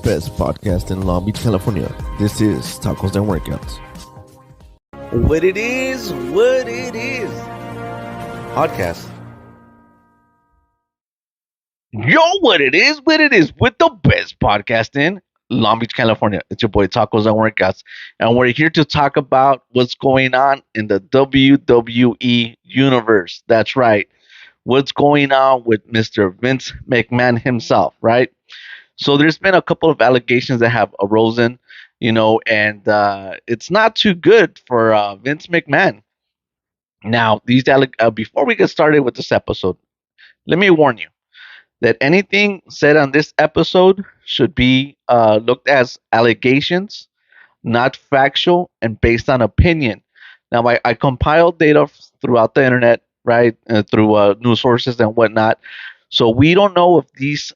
best podcast in Long Beach, California. This is Tacos and Workouts. What it is. Podcast. Yo, what it is with the best podcast in Long Beach, California. It's your boy Tacos and Workouts. And we're here to talk about what's going on in the WWE universe. That's right. What's going on with Mr. Vince McMahon himself, right? So there's been a couple of allegations that have arisen, and it's not too good for Vince McMahon. Now, before we get started with this episode, let me warn you that anything said on this episode should be looked as allegations, not factual, and based on opinion. Now, I compiled data throughout the internet, right, through news sources and whatnot. So we don't know if these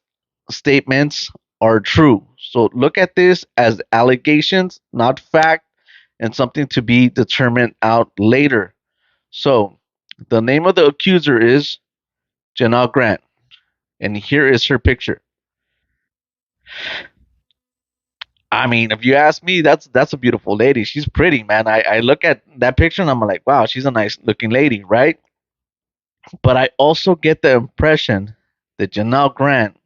statements are true. So look at this as allegations, not fact, and something to be determined out later. So the name of the accuser is Janel Grant, and here is her picture. I mean, if you ask me, that's a beautiful lady. She's pretty, man. I look at that picture and I'm like, wow, she's a nice looking lady, right? But I also get the impression that Janel Grant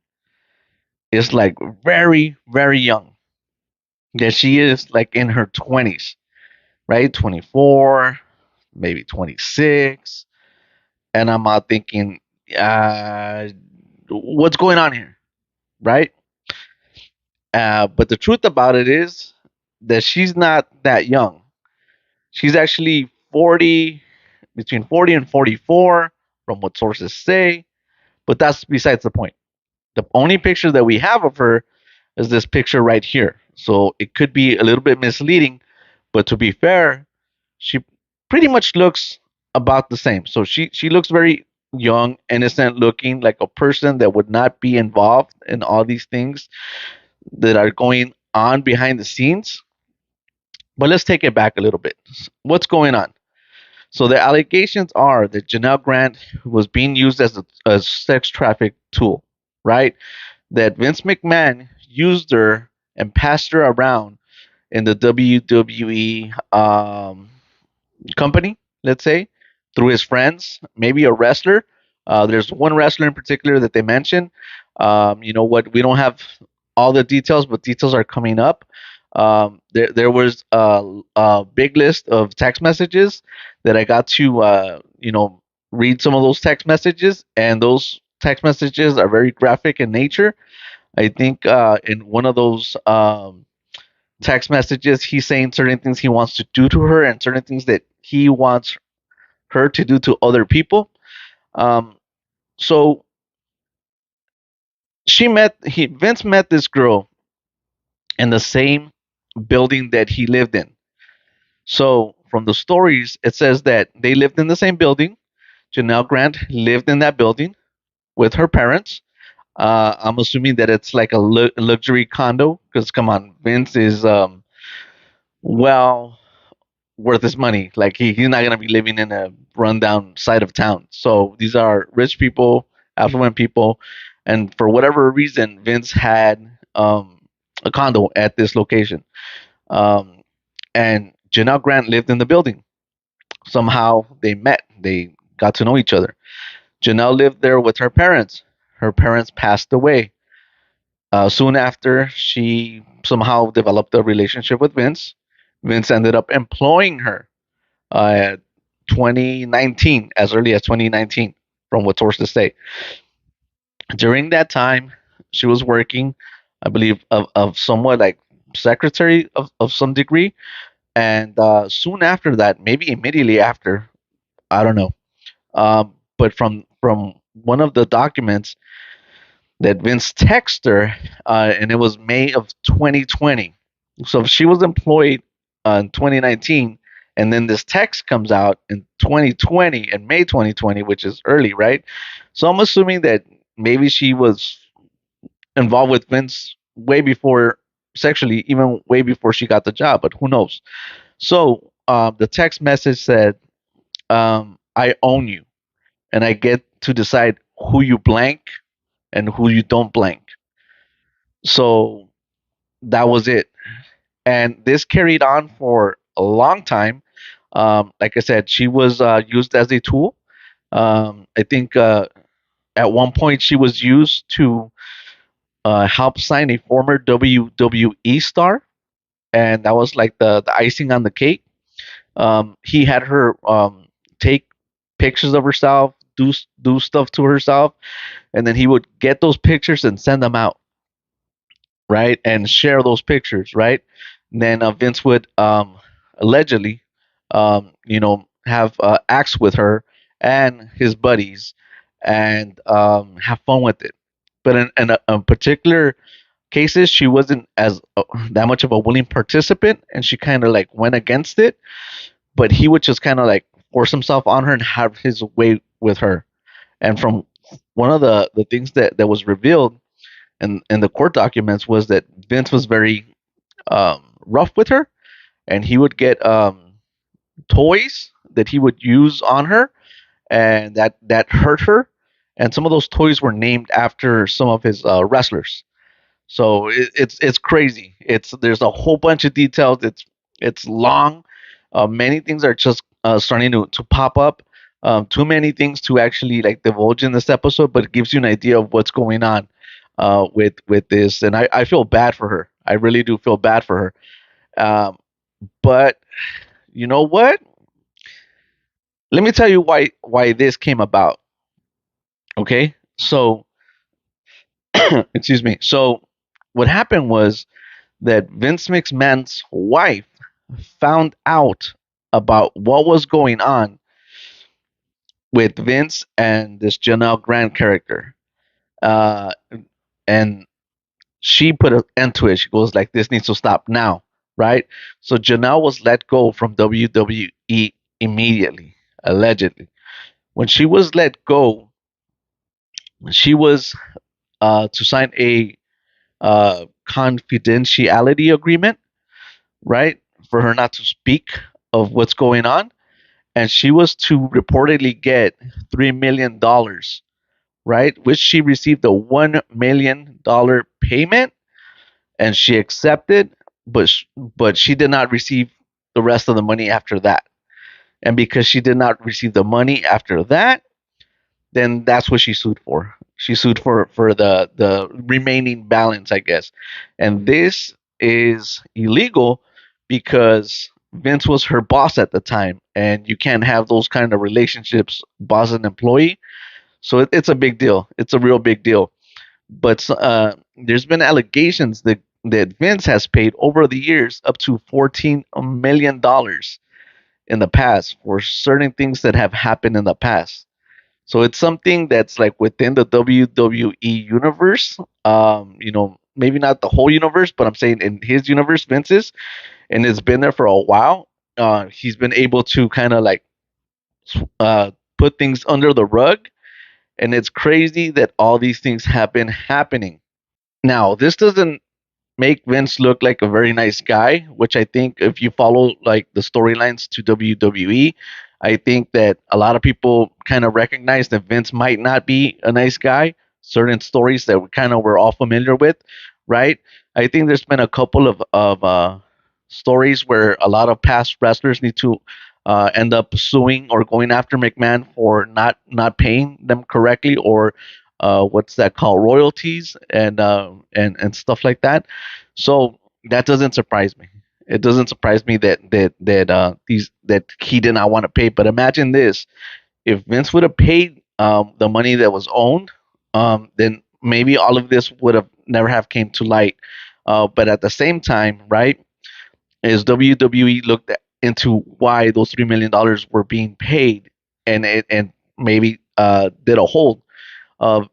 is like very, very young. That she is like in her 20s, right? 24, maybe 26. And I'm out thinking, what's going on here, right? But the truth about it is that she's not that young. She's actually 40, between 40 and 44, from what sources say. But that's besides the point. The only picture that we have of her is this picture right here. So it could be a little bit misleading, but to be fair, she pretty much looks about the same. So she looks very young, innocent looking, like a person that would not be involved in all these things that are going on behind the scenes. But let's take it back a little bit. What's going on? So the allegations are that Janel Grant was being used as a sex traffic tool, right? That Vince McMahon used her and passed her around in the WWE company, let's say, through his friends, maybe a wrestler. There's one wrestler in particular that they mentioned. You know what? We don't have all the details, but details are coming up. There was a big list of text messages that I got to read some of those text messages, and those text messages are very graphic in nature. I think in one of those text messages, he's saying certain things he wants to do to her and certain things that he wants her to do to other people. Um, so Vince met this girl in the same building that he lived in. So from the stories, it says that they lived in the same building. Janel Grant lived in that building with her parents. I'm assuming that it's like a luxury condo because come on, Vince is well worth his money. Like he's not gonna be living in a rundown side of town. So these are rich people, affluent people, and for whatever reason, Vince had a condo at this location. Um, and Janelle Grant lived in the building. Somehow they met. They got to know each other. Janelle lived there with her parents. Her parents passed away. Soon after, she somehow developed a relationship with Vince. Vince ended up employing her 2019, as early as 2019, from what sources say. During that time, she was working, I believe, of somewhat like secretary of some degree. And soon after that, maybe immediately after, I don't know. But from one of the documents that Vince texted her, and it was May of 2020. So she was employed in 2019, and then this text comes out in 2020 and May 2020, which is early, right? So I'm assuming that maybe she was involved with Vince way before sexually, even way before she got the job, but who knows? So the text message said, I own you, and I get to decide who you blank and who you don't blank. So that was it. And this carried on for a long time. Like I said, she was used as a tool. I think at one point she was used to help sign a former WWE star, and that was like the icing on the cake. He had her take pictures of herself, do stuff to herself, and then he would get those pictures and send them out, right, and share those pictures, right. And then Vince would allegedly, have acts with her and his buddies, and have fun with it. But in particular cases, she wasn't as that much of a willing participant, and she kind of like went against it. But he would just kind of like force himself on her and have his way with her. And from one of the things that was revealed in the court documents was that Vince was very rough with her, and he would get toys that he would use on her, and that hurt her. And some of those toys were named after some of his wrestlers. So it's crazy. It's There's a whole bunch of details. It's long. Many things are just starting to pop up. Too many things to actually like divulge in this episode, but it gives you an idea of what's going on with this. And I feel bad for her. I really do feel bad for her. But you know what? Let me tell you why this came about. Okay, so excuse me. So what happened was that Vince McMahon's wife found out about what was going on with Vince and this Janel Grant character. Uh, and she put an end to it. She goes like, "This needs to stop now," right? So Janelle was let go from WWE immediately, allegedly. When she was let go, she was to sign a confidentiality agreement, right, for her not to speak of what's going on, and she was to reportedly get $3 million, right, which she received a $1 million payment, and she accepted, but she did not receive the rest of the money after that. And because she did not receive the money after that, then that's what she sued for. She sued for the remaining balance, I guess. And this is illegal because Vince was her boss at the time, and you can't have those kind of relationships, boss and employee. So it's a big deal. It's a real big deal. But there's been allegations that Vince has paid over the years up to $14 million in the past for certain things that have happened in the past. So it's something that's like within the WWE universe. Maybe not the whole universe, but I'm saying in his universe, Vince's, and it's been there for a while. He's been able to kind of like uh, put things under the rug, and it's crazy that all these things have been happening. Now, this doesn't make Vince look like a very nice guy, which I think if you follow like the storylines to WWE, I think that a lot of people kind of recognize that Vince might not be a nice guy. Certain stories that we kind of were all familiar with, right? I think there's been a couple of stories where a lot of past wrestlers need to end up suing or going after McMahon for not paying them correctly, or what's that called, royalties, and stuff like that. So that doesn't surprise me. It doesn't surprise me that he did not want to pay. But imagine this: if Vince would have paid the money that was owned, then maybe all of this would have never have came to light. But at the same time, right, is WWE looked into why those $3 million were being paid, and maybe did a hold. Uh,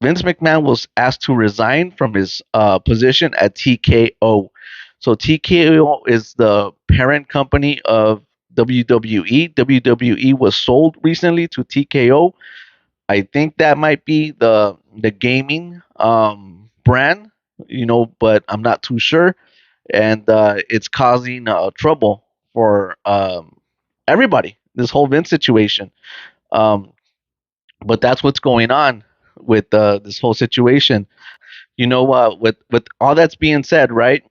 Vince McMahon was asked to resign from his position at TKO. So TKO is the parent company of WWE. WWE was sold recently to TKO. I think that might be the gaming brand, but I'm not too sure. And it's causing trouble for everybody. This whole Vince situation. Um, but that's what's going on with this whole situation. with all that's being said, right?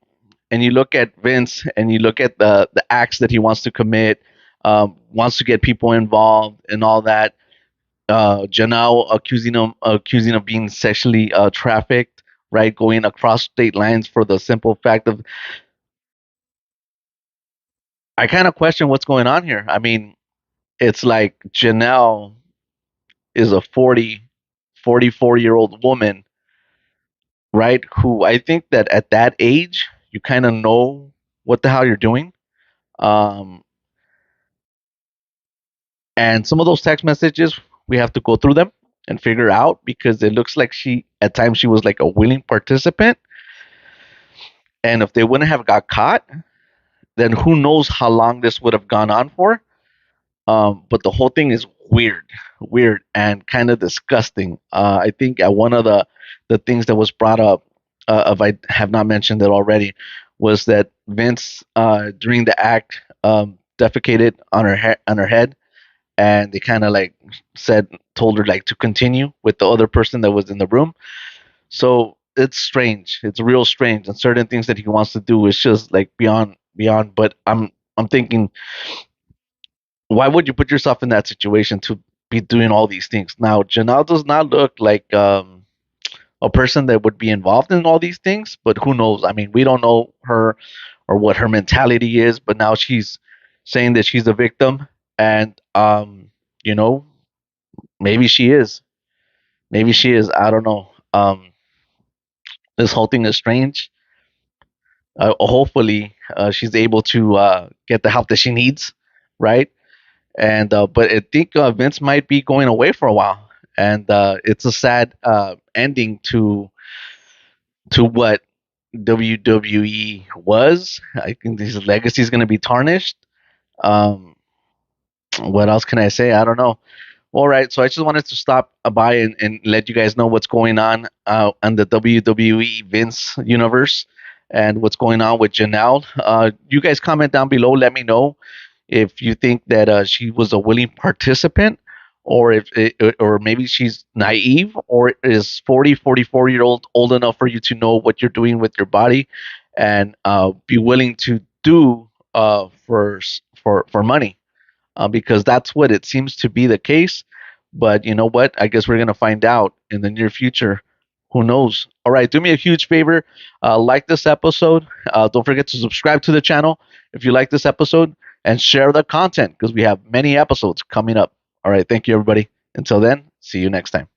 And you look at Vince, and you look at the acts that he wants to commit, wants to get people involved and all that. Janelle accusing of being sexually trafficked, right? Going across state lines for the simple fact of, I kind of question what's going on here. I mean, it's like Janelle is a 44-year-old woman, right? Who, I think that at that age, you kind of know what the hell you're doing. Um, and some of those text messages, we have to go through them and figure out, because it looks like at times she was like a willing participant. And if they wouldn't have got caught, then who knows how long this would have gone on for. But the whole thing is weird, and kind of disgusting. I think one of the things that was brought up, if I have not mentioned it already, was that Vince, during the act, defecated on her head, and they kind of like told her like to continue with the other person that was in the room. So it's strange. It's real strange, and certain things that he wants to do is just like beyond. But I'm thinking, why would you put yourself in that situation to be doing all these things? Now, Janelle does not look like a person that would be involved in all these things, but who knows? I mean, we don't know her or what her mentality is, but now she's saying that she's a victim, and you know, maybe she is. Maybe she is. I don't know. This whole thing is strange. Hopefully, she's able to get the help that she needs, right? And but I think Vince might be going away for a while, and it's a sad ending to what WWE was. I think his legacy is going to be tarnished. Um, what else can I say? I don't know. All right, so I just wanted to stop by and let you guys know what's going on the WWE Vince universe, and what's going on with Janelle. You guys comment down below. Let me know if you think that she was a willing participant, or or maybe she's naive, or is 44 year old enough for you to know what you're doing with your body, and be willing to do for money, because that's what it seems to be the case. But you know what? I guess we're going to find out in the near future. Who knows? All right, do me a huge favor. Like this episode. Don't forget to subscribe to the channel if you like this episode, and share the content, because we have many episodes coming up. All right, thank you, everybody. Until then, see you next time.